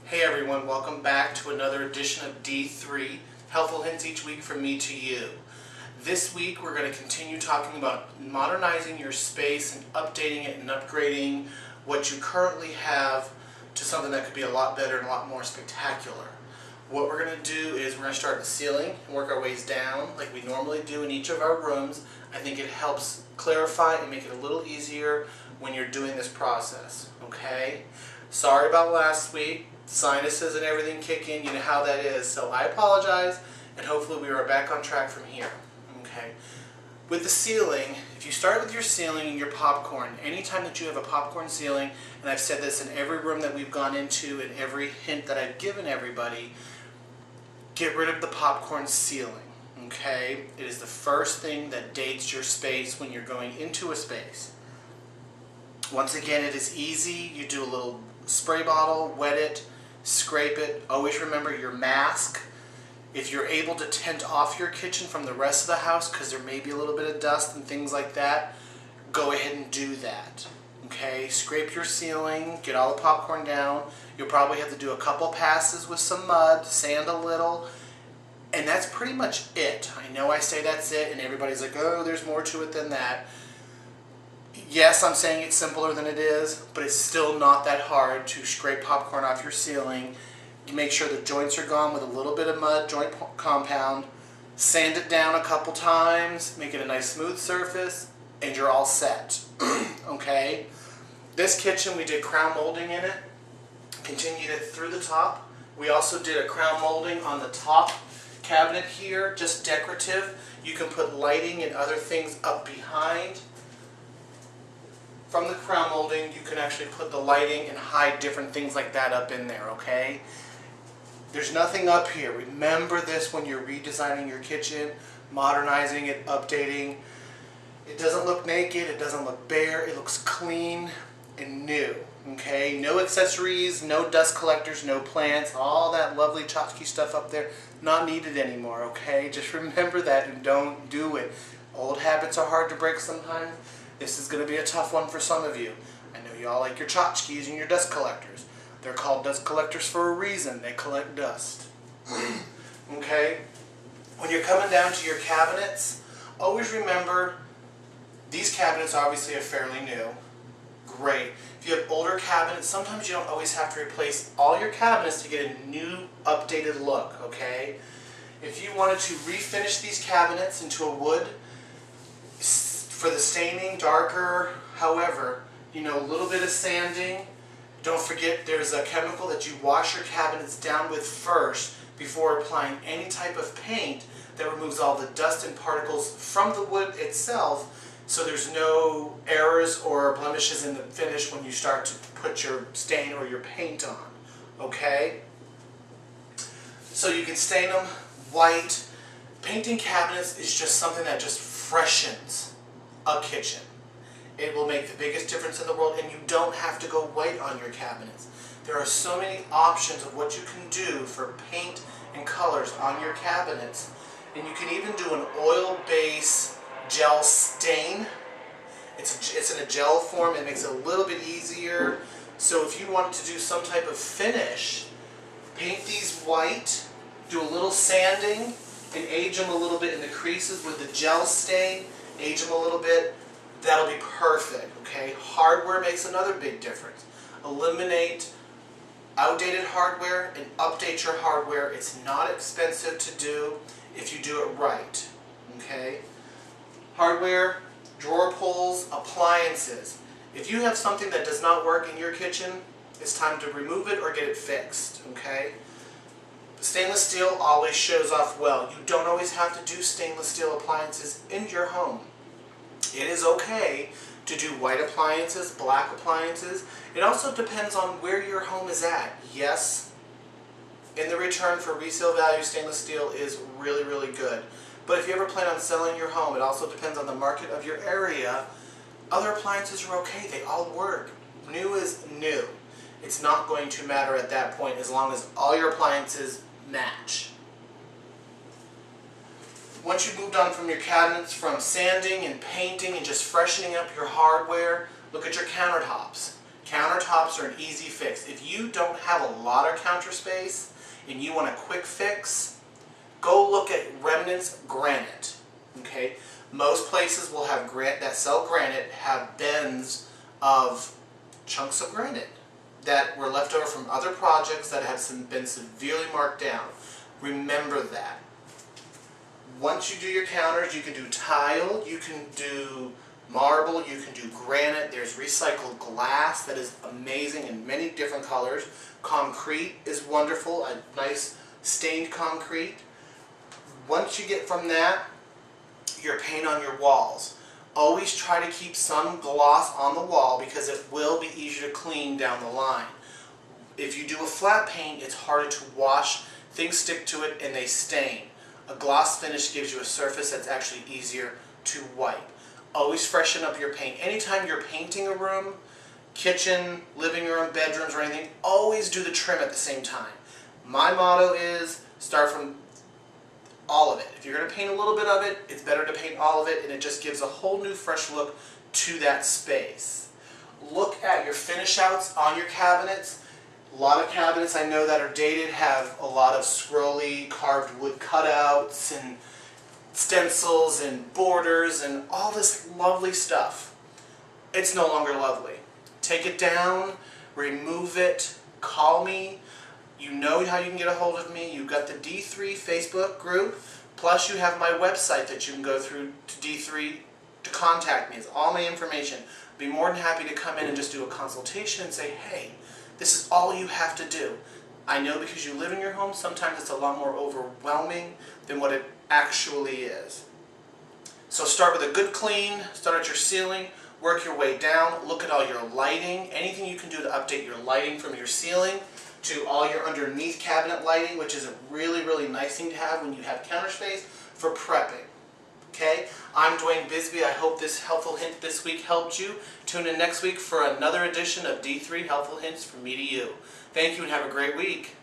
Hey everyone, welcome back to another edition of D3, helpful hints each week from me to you. This week we're going to continue talking about modernizing your space and updating it and upgrading what you currently have to something that could be a lot better and a lot more spectacular. What we're going to do is we're going to start at the ceiling and work our ways down like we normally do in each of our rooms. I think it helps clarify and make it a little easier when you're doing this process, okay? Sorry about last week. Sinuses and everything kick in, you know how that is, so I apologize, and hopefully we are back on track from here. Okay. With the ceiling, if you start with your ceiling and your popcorn, anytime that you have a popcorn ceiling, and I've said this in every room that we've gone into and every hint that I've given everybody, get rid of the popcorn ceiling. Okay? It is the first thing that dates your space when you're going into a space. Once again, it is easy. You do a little spray bottle, wet it, scrape it. Always remember your mask. If you're able to tent off your kitchen from the rest of the house because there may be a little bit of dust and things like that, go ahead and do that. Okay, scrape your ceiling, get all the popcorn down. You'll probably have to do a couple passes with some mud, sand a little, and that's pretty much it. I know I say that's it and everybody's like, oh, there's more to it than that. Yes, I'm saying it's simpler than it is, but it's still not that hard to scrape popcorn off your ceiling. You make sure the joints are gone with a little bit of mud, joint compound, sand it down a couple times, make it a nice smooth surface, and you're all set. Okay? This kitchen, we did crown molding in it, continued it through the top. We also did a crown molding on the top cabinet here, just decorative. You can put lighting and other things up behind. From the crown molding, you can actually put the lighting and hide different things like that up in there, okay? There's nothing up here. Remember this when you're redesigning your kitchen, modernizing it, updating. It doesn't look naked, it doesn't look bare, it looks clean and new, okay? No accessories, no dust collectors, no plants, all that lovely tchotchke stuff up there, not needed anymore, okay? Just remember that and don't do it. Old habits are hard to break sometimes. This is going to be a tough one for some of you. I know you all like your tchotchkes and your dust collectors. They're called dust collectors for a reason. They collect dust. Okay? When you're coming down to your cabinets, always remember these cabinets obviously are fairly new. Great. If you have older cabinets, sometimes you don't always have to replace all your cabinets to get a new, updated look. Okay? If you wanted to refinish these cabinets into a wood, for the staining, darker, however, you know, a little bit of sanding. Don't forget there's a chemical that you wash your cabinets down with first before applying any type of paint that removes all the dust and particles from the wood itself, so there's no errors or blemishes in the finish when you start to put your stain or your paint on. Okay? So you can stain them white. Painting cabinets is just something that just freshens a kitchen. It will make the biggest difference in the world, and you don't have to go white on your cabinets. There are so many options of what you can do for paint and colors on your cabinets, and you can even do an oil base gel stain. It's in a gel form. It makes it a little bit easier. So if you wanted to do some type of finish, paint these white, do a little sanding, and age them a little bit in the creases with the gel stain. Age them a little bit, that'll be perfect, okay? Hardware makes another big difference. Eliminate outdated hardware and update your hardware. It's not expensive to do if you do it right, okay? Hardware, drawer pulls, appliances. If you have something that does not work in your kitchen, it's time to remove it or get it fixed, okay? Stainless steel always shows off well. You don't always have to do stainless steel appliances in your home. It is okay to do white appliances, black appliances. It also depends on where your home is at. Yes, in the return for resale value, stainless steel is really, really good. But if you ever plan on selling your home, it also depends on the market of your area. Other appliances are okay. They all work. New is new. It's not going to matter at that point as long as all your appliances match. Once you've moved on from your cabinets, from sanding and painting and just freshening up your hardware, look at your countertops. Countertops are an easy fix. If you don't have a lot of counter space and you want a quick fix, go look at Remnant's Granite. Okay, most places will have that sell granite have bins of chunks of granite that were left over from other projects that have been severely marked down. Remember that. Once you do your counters, you can do tile, you can do marble, you can do granite. There's recycled glass that is amazing in many different colors. Concrete is wonderful, a nice stained concrete. Once you get from that, your paint on your walls. Always try to keep some gloss on the wall because it will be easier to clean down the line. If you do a flat paint, it's harder to wash, things stick to it and they stain. A gloss finish gives you a surface that's actually easier to wipe. Always freshen up your paint. Anytime you're painting a room, kitchen, living room, bedrooms or anything, always do the trim at the same time. My motto is start from all of it. If you're going to paint a little bit of it, it's better to paint all of it, and it just gives a whole new fresh look to that space. Look at your finish outs on your cabinets. A lot of cabinets I know that are dated have a lot of scrolly carved wood cutouts and stencils and borders and all this lovely stuff. It's no longer lovely. Take it down, remove it, call me. You know how you can get a hold of me. You've got the D3 Facebook group, plus you have my website that you can go through to D3 to contact me. It's all my information. I'd be more than happy to come in and just do a consultation and say, hey, this is all you have to do. I know because you live in your home, sometimes it's a lot more overwhelming than what it actually is. So start with a good clean, start at your ceiling, work your way down, look at all your lighting, anything you can do to update your lighting from your ceiling to all your underneath cabinet lighting, which is a really, really nice thing to have when you have counter space for prepping. Okay, I'm Dwayne Bisbee. I hope this helpful hint this week helped you. Tune in next week for another edition of D3 Helpful Hints from me to you. Thank you and have a great week.